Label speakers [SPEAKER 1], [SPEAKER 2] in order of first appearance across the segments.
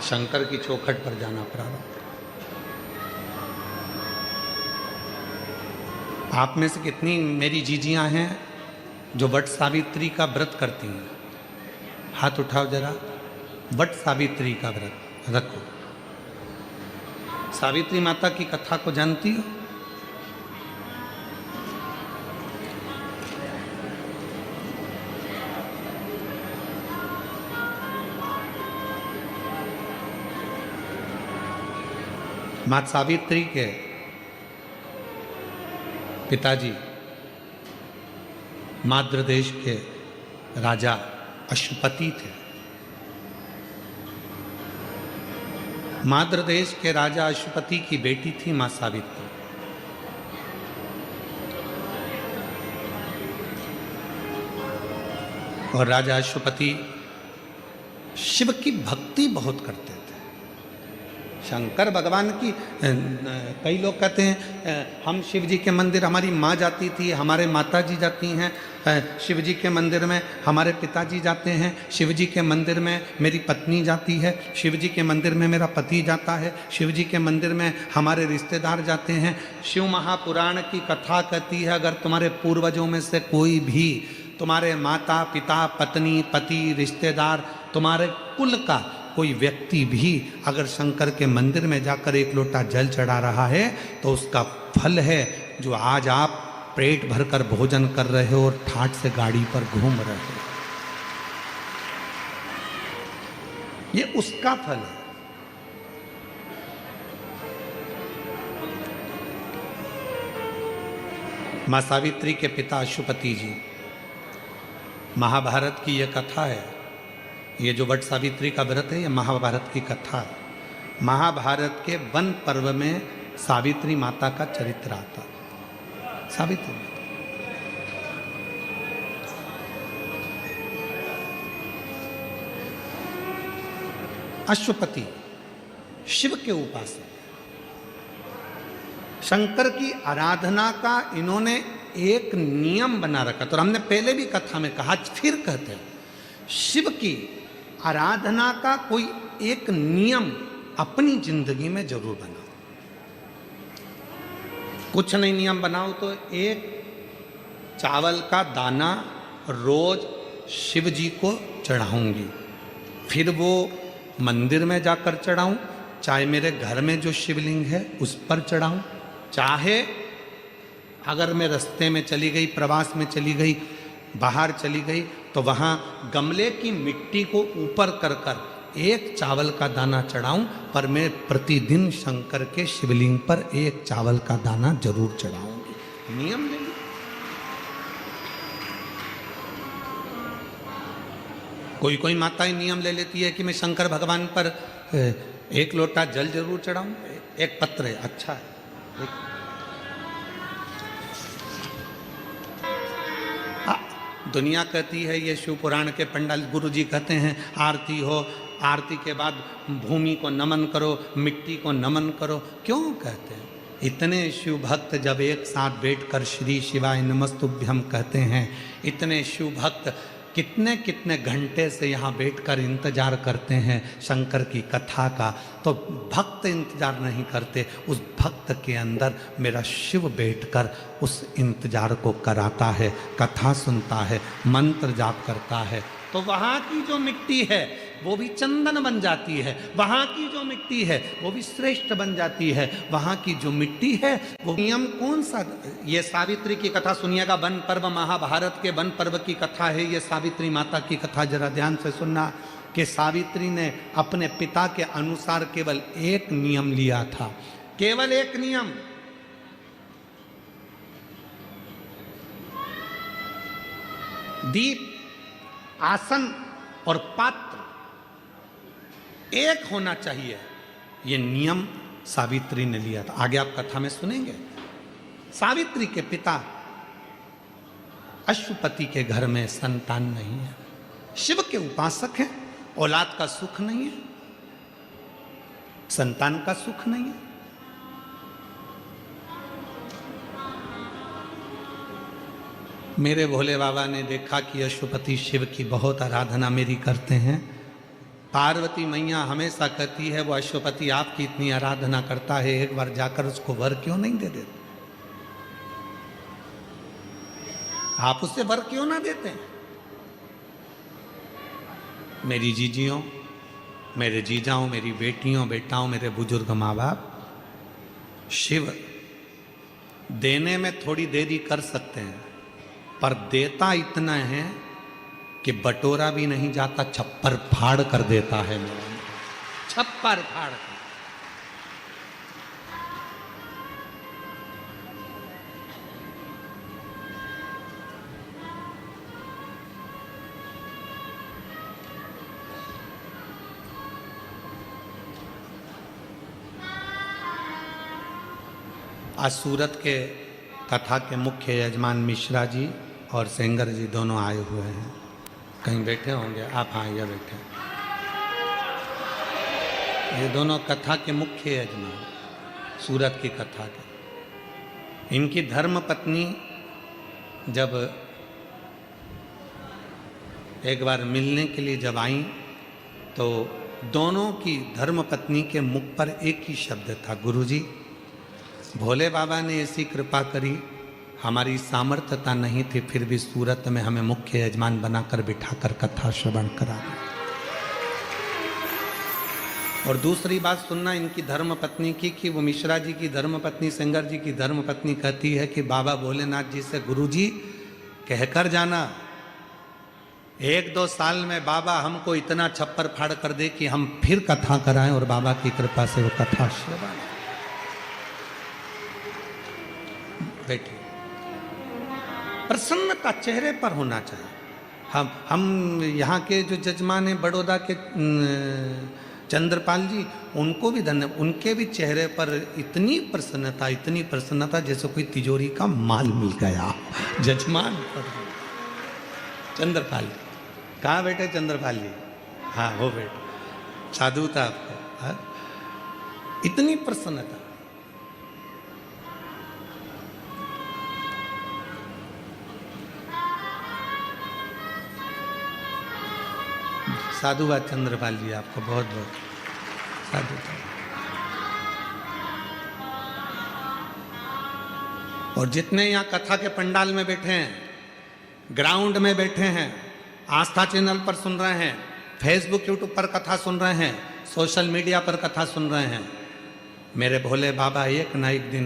[SPEAKER 1] शंकर की चौखट पर जाना पड़ा। आप में से कितनी मेरी जीजियां हैं जो वट सावित्री का व्रत करती हैं? हाथ उठाओ जरा। वट सावित्री का व्रत रखो। सावित्री माता की कथा को जानती हो? माता सावित्री के पिताजी माद्र देश के राजा अश्वपति थे। माद्र देश के राजा अश्वपति की बेटी थी मां सावित्री। और राजा अश्वपति शिव की भक्ति बहुत करते थे। शंकर भगवान की कई लोग कहते हैं हम शिव जी के मंदिर, हमारी माँ जाती थी, हमारे माता जी जाती हैं शिव जी के मंदिर में, हमारे पिताजी जाते हैं शिव जी के मंदिर में, मेरी पत्नी जाती है शिव जी के मंदिर में, मेरा पति जाता है शिव जी के मंदिर में, हमारे रिश्तेदार जाते हैं। शिव महापुराण की कथा कहती है अगर तुम्हारे पूर्वजों में से कोई भी, तुम्हारे माता पिता पत्नी पति रिश्तेदार, तुम्हारे कुल का कोई व्यक्ति भी अगर शंकर के मंदिर में जाकर एक लोटा जल चढ़ा रहा है तो उसका फल है जो आज आप पेट भरकर भोजन कर रहे हो और ठाट से गाड़ी पर घूम रहे हो, ये उसका फल है। मां सावित्री के पिता अश्वपति जी, महाभारत की यह कथा है। ये जो वट सावित्री का व्रत है ये महाभारत की कथा है। महाभारत के वन पर्व में सावित्री माता का चरित्र आता है। सावित्री माता अश्वपति शिव के उपासक, शंकर की आराधना का इन्होंने एक नियम बना रखा। तो हमने पहले भी कथा में कहा, फिर कहते हैं शिव की आराधना का कोई एक नियम अपनी जिंदगी में जरूर बनाओ। कुछ नहीं नियम बनाओ तो एक चावल का दाना रोज शिव जी को चढ़ाऊंगी, फिर वो मंदिर में जाकर चढ़ाऊं, चाहे मेरे घर में जो शिवलिंग है उस पर चढ़ाऊं, चाहे अगर मैं रास्ते में चली गई, प्रवास में चली गई, बाहर चली गई तो वहाँ गमले की मिट्टी को ऊपर कर कर एक चावल का दाना चढ़ाऊं, पर मैं प्रतिदिन शंकर के शिवलिंग पर एक चावल का दाना जरूर चढ़ाऊंगी। नियम ले लो। कोई कोई माताएं नियम ले लेती है कि मैं शंकर भगवान पर एक लोटा जल जरूर चढ़ाऊं, एक पत्र है, अच्छा है। दुनिया कहती है ये शिव पुराण के पंडाल गुरु जी कहते हैं आरती हो, आरती के बाद भूमि को नमन करो, मिट्टी को नमन करो। क्यों कहते हैं? इतने शिव भक्त जब एक साथ बैठकर श्री शिवाय नमस्तुभ्यम कहते हैं, इतने शिव भक्त कितने कितने घंटे से यहाँ बैठकर इंतजार करते हैं शंकर की कथा का, तो भक्त इंतजार नहीं करते, उस भक्त के अंदर मेरा शिव बैठकर उस इंतजार को कराता है, कथा सुनता है, मंत्र जाप करता है। तो वहाँ की जो मिट्टी है वो भी चंदन बन जाती है, वहाँ की जो मिट्टी है वो भी श्रेष्ठ बन जाती है। वहाँ की जो मिट्टी है वो नियम कौन सा? ये सावित्री की कथा सुनिएगा, वन पर्व, महाभारत के वन पर्व की कथा है ये सावित्री माता की कथा। जरा ध्यान से सुनना कि सावित्री ने अपने पिता के अनुसार केवल एक नियम लिया था, केवल एक नियम। दीप, आसन और पात्र एक होना चाहिए, ये नियम सावित्री ने लिया था। आगे आप कथा में सुनेंगे। सावित्री के पिता अश्वपति के घर में संतान नहीं है, शिव के उपासक हैं, औलाद का सुख नहीं है, संतान का सुख नहीं है। मेरे भोले बाबा ने देखा कि अश्वपति शिव की बहुत आराधना मेरी करते हैं, पार्वती मैया हमेशा कहती है वो अश्वपति आपकी इतनी आराधना करता है, एक बार जाकर उसको वर क्यों नहीं दे देते? आप उससे वर क्यों ना देते? मेरी जीजियों, मेरे जीजाओं, मेरी बेटियों बेटाओं, मेरे बुजुर्ग माँ बाप, शिव देने में थोड़ी देरी कर सकते हैं, पर देता इतना है कि बटोरा भी नहीं जाता, छप्पर फाड़ कर देता है। छप्पर फाड़ कर। आज सूरत के कथा के मुख्य यजमान मिश्रा जी और सेंगर जी दोनों आए हुए हैं। कहीं बैठे होंगे आप? हाँ, ये बैठे। ये दोनों कथा के मुख्य यजमान, सूरत की कथा के। इनकी धर्म पत्नी जब एक बार मिलने के लिए जब आई तो दोनों की धर्म पत्नी के मुख पर एक ही शब्द था, गुरुजी। भोले बाबा ने ऐसी कृपा करी, हमारी सामर्थ्यता नहीं थी, फिर भी सूरत में हमें मुख्य यजमान बनाकर बिठाकर कथा श्रवण करा दी। और दूसरी बात सुनना इनकी धर्म पत्नी की कि वो मिश्रा जी की धर्म पत्नी, सेंगर जी की धर्म पत्नी कहती है कि बाबा भोलेनाथ जी से, गुरुजी कहकर जाना 1-2 साल में बाबा हमको इतना छप्पर फाड़ कर दे कि हम फिर कथा कराएं, और बाबा की कृपा से वो कथा श्रवण। बैठिए। प्रसन्नता चेहरे पर होना चाहिए। हम यहाँ के जो जजमान हैं बड़ौदा के चंद्रपाल जी, उनको भी धन्यवाद। उनके भी चेहरे पर इतनी प्रसन्नता जैसे कोई तिजोरी का माल मिल गया। जजमान चंद्रपाल जी कहाँ बैठे? चंद्रपाल जी, हाँ वो बैठे। साधु था आपको, हाँ? इतनी प्रसन्नता। साधुवाद चंद्रपाल जी, आपको बहुत बहुत साधुवाद। और जितने यहाँ कथा के पंडाल में बैठे हैं, ग्राउंड में बैठे हैं, आस्था चैनल पर सुन रहे हैं, फेसबुक यूट्यूब पर कथा सुन रहे हैं, सोशल मीडिया पर कथा सुन रहे हैं, मेरे भोले बाबा एक ना एक दिन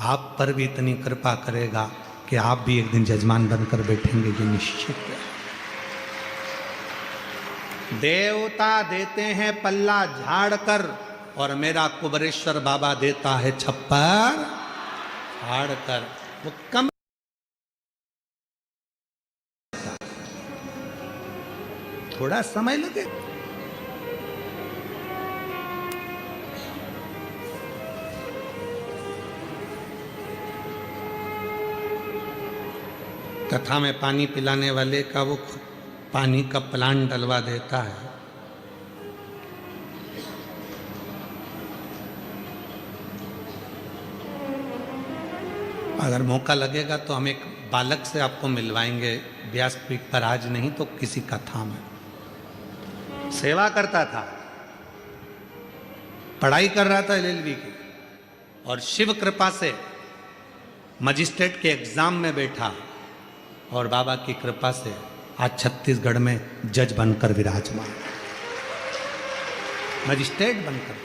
[SPEAKER 1] आप पर भी इतनी कृपा करेगा कि आप भी एक दिन जजमान बनकर बैठेंगे, ये निश्चित है। देवता देते हैं पल्ला झाड़ कर, और मेरा कुबरेश्वर बाबा देता है छप्पर फाड़ कर। वो कम थोड़ा समय लगे। कथा में पानी पिलाने वाले का वो पानी का प्लांट डलवा देता है। अगर मौका लगेगा तो हम एक बालक से आपको मिलवाएंगे, व्यासपीठ पर, आज नहीं तो किसी कथा में। सेवा करता था, पढ़ाई कर रहा था LLB की, और शिव कृपा से मजिस्ट्रेट के एग्जाम में बैठा, और बाबा की कृपा से आज छत्तीसगढ़ में जज बनकर विराजमान, मजिस्ट्रेट बनकर।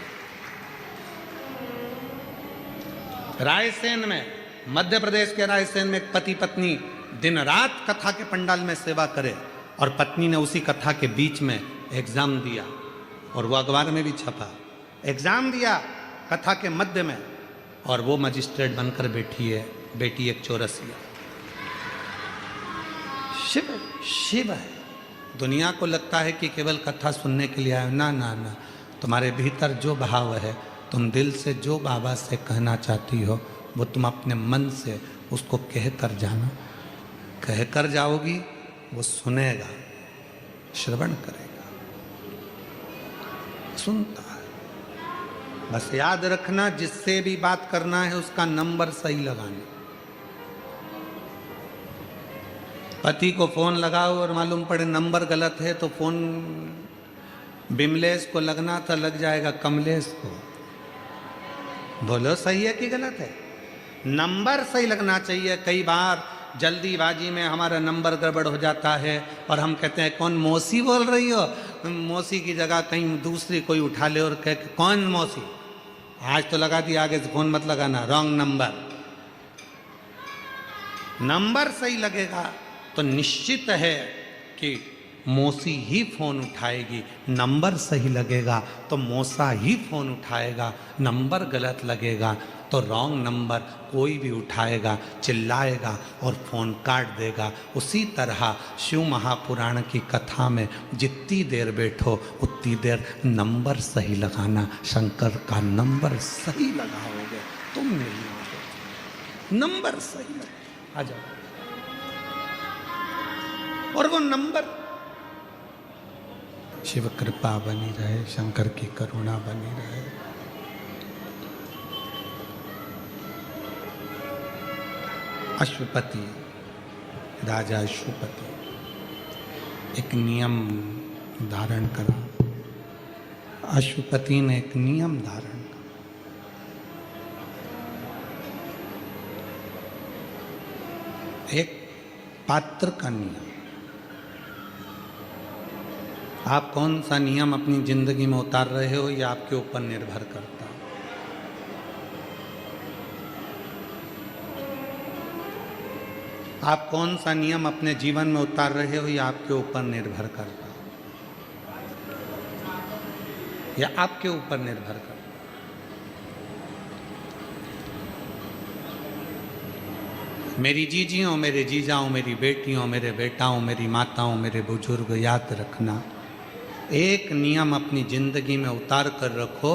[SPEAKER 1] रायसेन में, मध्य प्रदेश के रायसेन में एक पति पत्नी दिन रात कथा के पंडाल में सेवा करे, और पत्नी ने उसी कथा के बीच में एग्जाम दिया, और वो अखबार में भी छपा। एग्जाम दिया कथा के मध्य में, और वो मजिस्ट्रेट बनकर बैठी है, बेटी एक चौरसिया। शिव है। दुनिया को लगता है कि केवल कथा सुनने के लिए आए, ना ना ना, तुम्हारे भीतर जो भाव है, तुम दिल से जो बाबा से कहना चाहती हो, वो तुम अपने मन से उसको कह कर जाना। कह कर जाओगी, वो सुनेगा, श्रवण करेगा, सुनता है। बस याद रखना, जिससे भी बात करना है उसका नंबर सही लगाना। पति को फोन लगाओ और मालूम पड़े नंबर गलत है तो फोन बिमलेश को लगना था, लग जाएगा कमलेश को। बोलो सही है कि गलत है? नंबर सही लगना चाहिए। कई बार जल्दीबाजी में हमारा नंबर गड़बड़ हो जाता है और हम कहते हैं कौन मौसी बोल रही हो, मौसी की जगह कहीं दूसरी कोई उठा ले और कह कौन मौसी, आज तो लगा दिया, आगे से फोन मत लगाना, रॉन्ग नंबर। नंबर सही लगेगा तो निश्चित है कि मौसी ही फोन उठाएगी। नंबर सही लगेगा तो मौसा ही फोन उठाएगा। नंबर गलत लगेगा तो रॉन्ग नंबर कोई भी उठाएगा, चिल्लाएगा और फोन काट देगा। उसी तरह शिव महापुराण की कथा में जितनी देर बैठो उतनी देर नंबर सही लगाना। शंकर का नंबर सही लगाओगे तुम नहीं आओगे, नंबर सही लगा आ जाओ। और वो नंबर शिव कृपा बनी रहे, शंकर की करुणा बनी रहे। अश्वपति, राजा अश्वपति एक नियम धारण करा। अश्वपति ने एक नियम धारण करा। एक पात्र का नियम। आप कौन सा नियम अपनी जिंदगी में उतार रहे हो ये आपके ऊपर निर्भर करता है। आप कौन सा नियम अपने जीवन में उतार रहे हो ये आपके ऊपर निर्भर करता है, या आपके ऊपर निर्भर करता है। मेरी जीजियों, मेरे जीजाओं, मेरी बेटियों, मेरे बेटाओं, मेरी माताओं, मेरे बुजुर्ग, याद रखना, एक नियम अपनी जिंदगी में उतार कर रखो।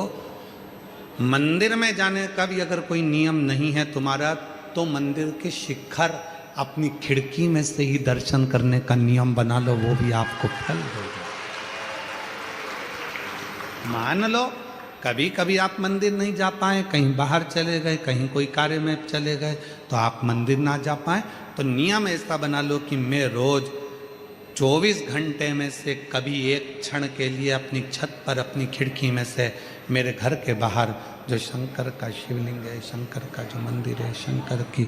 [SPEAKER 1] मंदिर में जाने का भी अगर कोई नियम नहीं है तुम्हारा, तो मंदिर के शिखर अपनी खिड़की में से ही दर्शन करने का नियम बना लो, वो भी आपको फल देगा। मान लो कभी कभी आप मंदिर नहीं जा पाए, कहीं बाहर चले गए, कहीं कोई कार्य में चले गए, तो आप मंदिर ना जा पाए, तो नियम ऐसा बना लो कि मैं रोज 24 घंटे में से कभी एक क्षण के लिए अपनी छत पर, अपनी खिड़की में से मेरे घर के बाहर जो शंकर का शिवलिंग है, शंकर का जो मंदिर है, शंकर की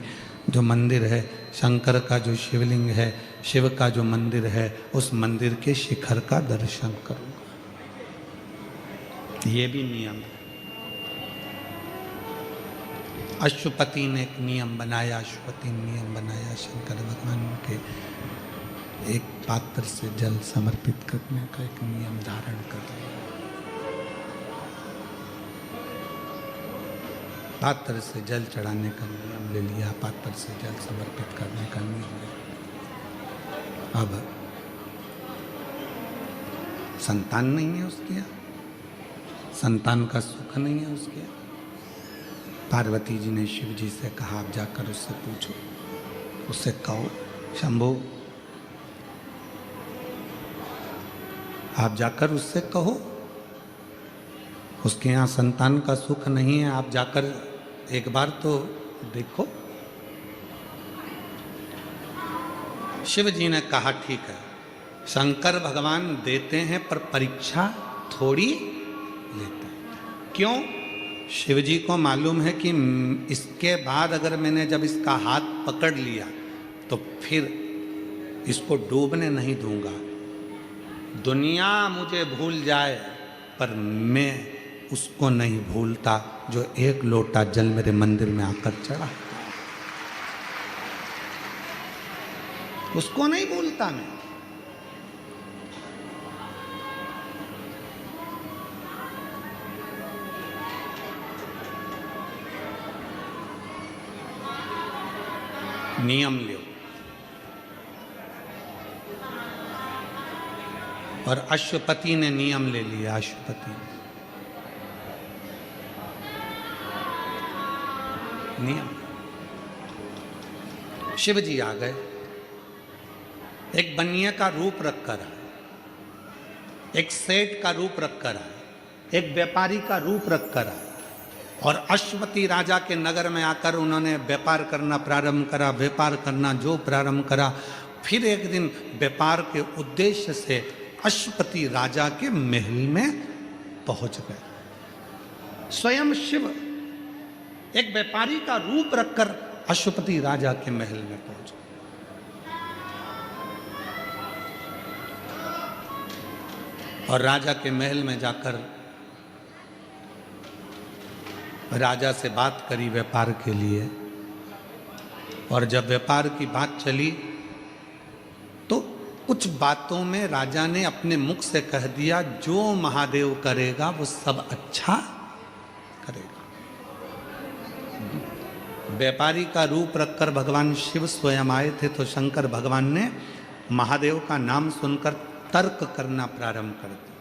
[SPEAKER 1] जो मंदिर है, शंकर का जो शिवलिंग है, शिव का जो मंदिर है, उस मंदिर के शिखर का दर्शन करूंगा। ये भी नियम है। अश्वपति ने एक नियम बनाया, अश्वपति ने नियम बनाया शंकर भगवान के एक पात्र से जल समर्पित करने का एक नियम धारण कर लिया। पात्र से जल चढ़ाने का नियम ले लिया, पात्र से जल समर्पित करने का नियम ले लिया। अब संतान नहीं है उसके यहाँ, संतान का सुख नहीं है उसके यहाँ। पार्वती जी ने शिव जी से कहा, आप जाकर उससे पूछो, उससे कहो, शंभु आप जाकर उससे कहो, उसके यहाँ संतान का सुख नहीं है, आप जाकर एक बार तो देखो। शिव जी ने कहा ठीक है, शंकर भगवान देते हैं पर परीक्षा थोड़ी लेते हैं। क्यों? शिव जी को मालूम है कि इसके बाद अगर मैंने जब इसका हाथ पकड़ लिया तो फिर इसको डूबने नहीं दूंगा। दुनिया मुझे भूल जाए पर मैं उसको नहीं भूलता जो एक लोटा जल मेरे मंदिर में आकर चढ़ा, उसको नहीं भूलता मैं। नियम लो। और अश्वपति ने नियम ले लिया। अश्वपति ने नियम, शिव जी आ गए, एक बनिए का रूप रखकर आए, एक सेठ का रूप रखकर आए, एक व्यापारी का रूप रखकर आए, और अश्वपति राजा के नगर में आकर उन्होंने व्यापार करना प्रारंभ करा। व्यापार करना जो प्रारंभ करा, फिर एक दिन व्यापार के उद्देश्य से अश्वपति राजा के महल में पहुंच गए। स्वयं शिव एक व्यापारी का रूप रखकर अश्वपति राजा के महल में पहुंच गए। और राजा के महल में जाकर राजा से बात करी व्यापार के लिए। और जब व्यापार की बात चली तो कुछ बातों में राजा ने अपने मुख से कह दिया, जो महादेव करेगा वो सब अच्छा करेगा। व्यापारी का रूप रखकर भगवान शिव स्वयं आए थे तो शंकर भगवान ने महादेव का नाम सुनकर तर्क करना प्रारंभ कर दिया।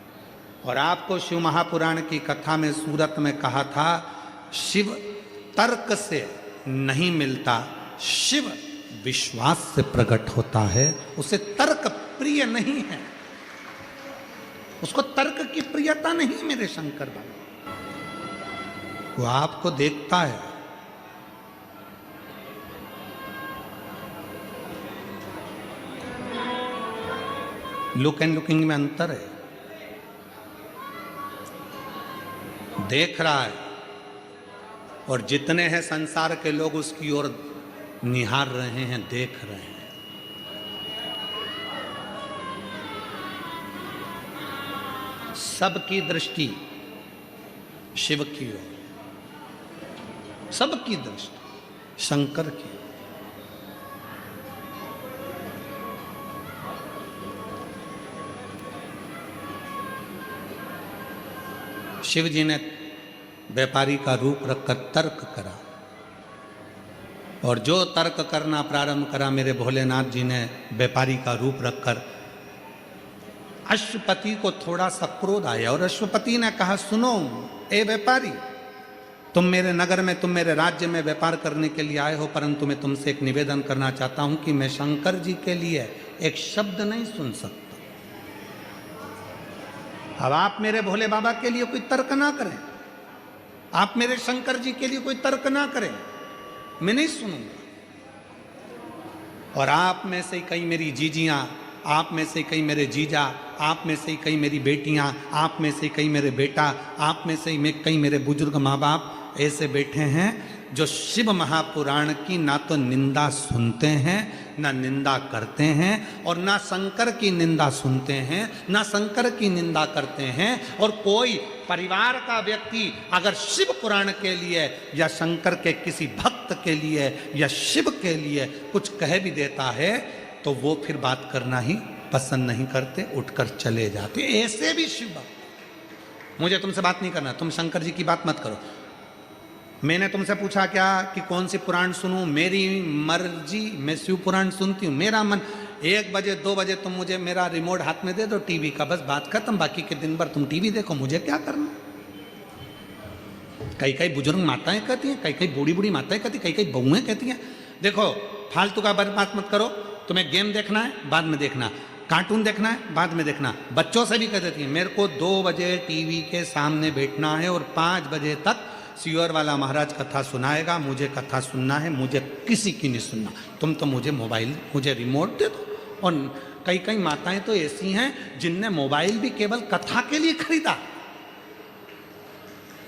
[SPEAKER 1] और आपको शिव महापुराण की कथा में सूरत में कहा था, शिव तर्क से नहीं मिलता, शिव विश्वास से प्रकट होता है। उसे तर्क प्रिय नहीं है, उसको तर्क की प्रियता नहीं मेरे शंकर बाबा। वो आपको देखता है, लुक एंड लुकिंग में अंतर है। देख रहा है और जितने हैं संसार के लोग उसकी ओर निहार रहे हैं, देख रहे हैं। सबकी दृष्टि शिव की ओर, सबकी दृष्टि शंकर की ओर। शिव जी ने व्यापारी का रूप रखकर तर्क करा, और जो तर्क करना प्रारंभ करा मेरे भोलेनाथ जी ने व्यापारी का रूप रखकर, अश्वपति को थोड़ा सा क्रोध आया। और अश्वपति ने कहा, सुनो ए व्यापारी, तुम मेरे नगर में, तुम मेरे राज्य में व्यापार करने के लिए आए हो, परंतु मैं तुमसे एक निवेदन करना चाहता हूं कि मैं शंकर जी के लिए एक शब्द नहीं सुन सकता। अब आप मेरे भोले बाबा के लिए कोई तर्क ना करें, आप मेरे शंकर जी के लिए कोई तर्क ना करें, मैं नहीं सुनूंगा। और आप में से कई मेरी जीजियां, आप में से कई मेरे जीजा, आप में से कई मेरी बेटियां, आप में से कई मेरे बेटा, आप में से कई मेरे बुजुर्ग माँ बाप ऐसे बैठे हैं जो शिव महापुराण की ना तो निंदा सुनते हैं, ना निंदा करते हैं, और ना शंकर की निंदा सुनते हैं, ना शंकर की निंदा करते हैं। और कोई परिवार का व्यक्ति अगर शिव पुराण के लिए या शंकर के किसी भक्त के लिए या शिव के लिए कुछ कह भी देता है तो वो फिर बात करना ही पसंद नहीं करते, उठकर चले जाते। ऐसे भी शिव भक्त, मुझे तुमसे बात नहीं करना, तुम शंकर जी की बात मत करो। मैंने तुमसे पूछा क्या कि कौन सी पुराण सुनूं, मेरी मर्जी, मैं शिव पुराण सुनती हूँ, मेरा मन। 1 बजे 2 बजे तुम मुझे मेरा रिमोट हाथ में दे दो टीवी का, बस बात खत्म। बाकी के दिन भर तुम टीवी देखो, मुझे क्या करना। कई कई बुजुर्ग माताएं कहती हैं, कई कई बूढ़ी बूढ़ी माताएं कहती, कई कई बहुएं कहती हैं, देखो फालतू का बात मत करो, तुम्हें गेम देखना है बाद में देखना, कार्टून देखना है बाद में देखना। बच्चों से भी कह देती है, मेरे को 2 बजे टीवी के सामने बैठना है और 5 बजे तक सियोर वाला महाराज कथा सुनाएगा, मुझे कथा सुनना है, मुझे किसी की नहीं सुनना। तुम तो मुझे मोबाइल, मुझे रिमोट दे दो। और कई कई माताएं तो ऐसी हैं जिनने मोबाइल भी केवल कथा के लिए खरीदा,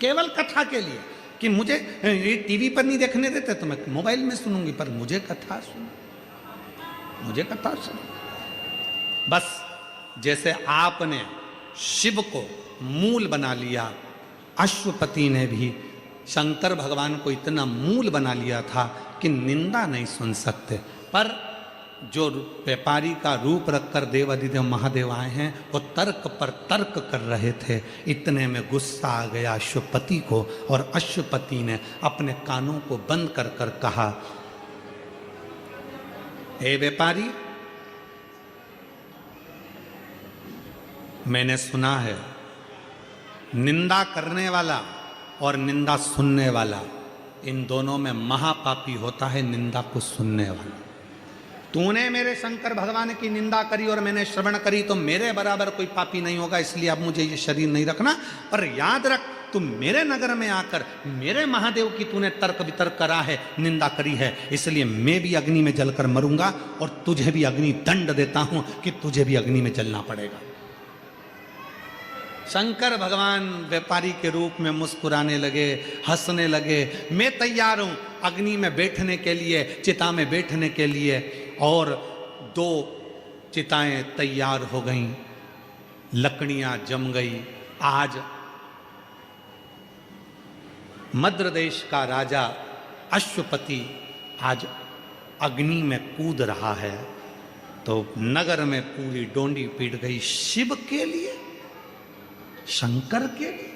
[SPEAKER 1] केवल कथा के लिए, कि मुझे ये टीवी पर नहीं देखने देते तो मैं मोबाइल में सुनूंगी, पर मुझे कथा सुनो, मुझे कथा सुनो। बस जैसे आपने शिव को मूल बना लिया, अश्वपति ने भी शंकर भगवान को इतना मूल बना लिया था कि निंदा नहीं सुन सकते। पर जो व्यापारी का रूप रखकर देवाधिदेव महादेव आए हैं वो तर्क पर तर्क कर रहे थे। इतने में गुस्सा आ गया अश्वपति को, और अश्वपति ने अपने कानों को बंद कर कर कहा, हे व्यापारी, मैंने सुना है निंदा करने वाला और निंदा सुनने वाला, इन दोनों में महापापी होता है निंदा को सुनने वाला। तूने मेरे शंकर भगवान की निंदा करी और मैंने श्रवण करी तो मेरे बराबर कोई पापी नहीं होगा, इसलिए अब मुझे ये शरीर नहीं रखना। पर याद रख, तुम मेरे नगर में आकर मेरे महादेव की तूने तर्क वितर्क करा है, निंदा करी है, इसलिए मैं भी अग्नि में जलकर मरूंगा और तुझे भी अग्नि दंड देता हूं कि तुझे भी अग्नि में जलना पड़ेगा। शंकर भगवान व्यापारी के रूप में मुस्कुराने लगे, हंसने लगे। मैं तैयार हूं अग्नि में बैठने के लिए, चिता में बैठने के लिए। और 2 चिताएं तैयार हो गईं, लकड़ियां जम गई। आज मद्र देश का राजा अश्वपति आज अग्नि में कूद रहा है, तो नगर में पूरी डोंडी पीट गई। शिव के लिए, शंकर के लिए,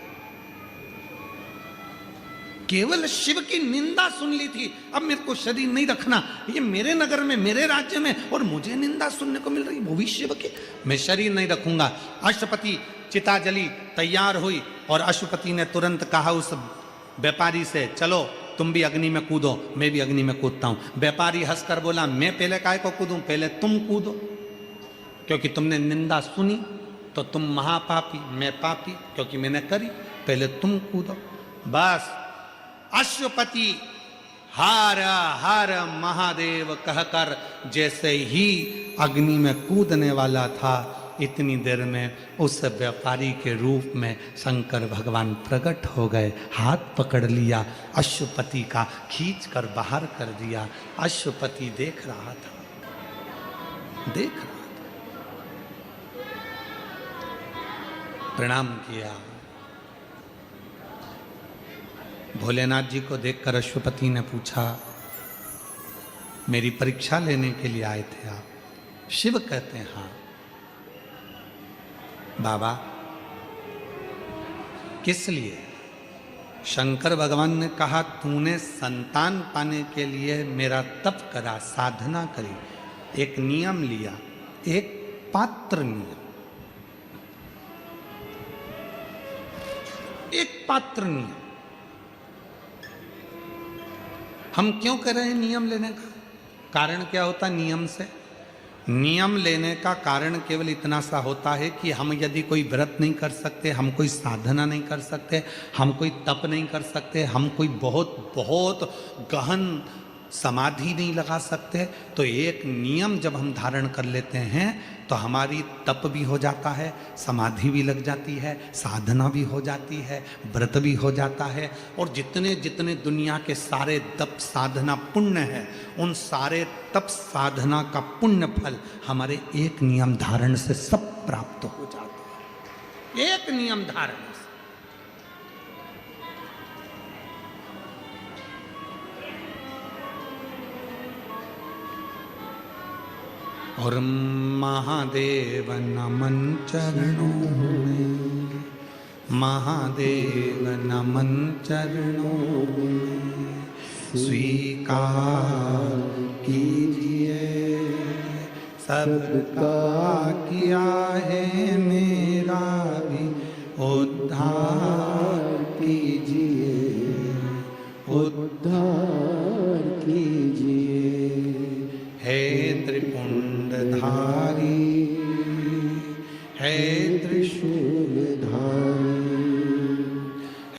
[SPEAKER 1] केवल शिव की निंदा सुन ली थी। अब मेरे को शरीर नहीं रखना, ये मेरे नगर में, मेरे राज्य में, और मुझे निंदा सुनने को मिल रही, वो भी शिव के। मैं शरीर नहीं रखूंगा। अश्वपति, चिता जली, तैयार हुई, और अश्वपति ने तुरंत कहा उस व्यापारी से, चलो तुम भी अग्नि में कूदो। मैं भी अग्नि में कूदता हूं। व्यापारी हंसकर बोला, मैं पहले काहे को कूदूं, पहले तुम कूदो, क्योंकि तुमने निंदा सुनी तो तुम महापापी, मैं पापी, क्योंकि मैंने करी। पहले तुम कूदो। बस अश्वपति हर हर महादेव कहकर जैसे ही अग्नि में कूदने वाला था, इतनी देर में उस व्यापारी के रूप में शंकर भगवान प्रकट हो गए। हाथ पकड़ लिया अश्वपति का, खींच कर बाहर कर दिया। अश्वपति देख रहा था, देख रहा था। प्रणाम किया। भोलेनाथ जी को देखकर अश्वपति ने पूछा, मेरी परीक्षा लेने के लिए आए थे आप? शिव कहते हैं, हाँ। बाबा, किस लिए? शंकर भगवान ने कहा, तूने संतान पाने के लिए मेरा तप करा, साधना करी, एक नियम लिया, एक पात्र नियम, एक पात्र नियम। हम क्यों कर रहे हैं नियम लेने का? कारण क्या होता है नियम से? नियम लेने का कारण केवल इतना सा होता है कि हम यदि कोई व्रत नहीं कर सकते, हम कोई साधना नहीं कर सकते, हम कोई तप नहीं कर सकते, हम कोई बहुत बहुत गहन समाधि नहीं लगा सकते, तो एक नियम जब हम धारण कर लेते हैं तो हमारी तप भी हो जाता है, समाधि भी लग जाती है, साधना भी हो जाती है, व्रत भी हो जाता है। और जितने जितने दुनिया के सारे तप साधना पुण्य है, उन सारे तप साधना का पुण्य फल हमारे एक नियम धारण से सब प्राप्त हो जाता है। एक नियम धारण से। और महादेव नमन चरणों में, महादेव नमन चरणों में, स्वीकार कीजिए सबका किया है मेरा भी उद्धार कीजिए, उद्धार कीजिए। हे त्रिपुंडधारी, हे त्रिशूलधारी,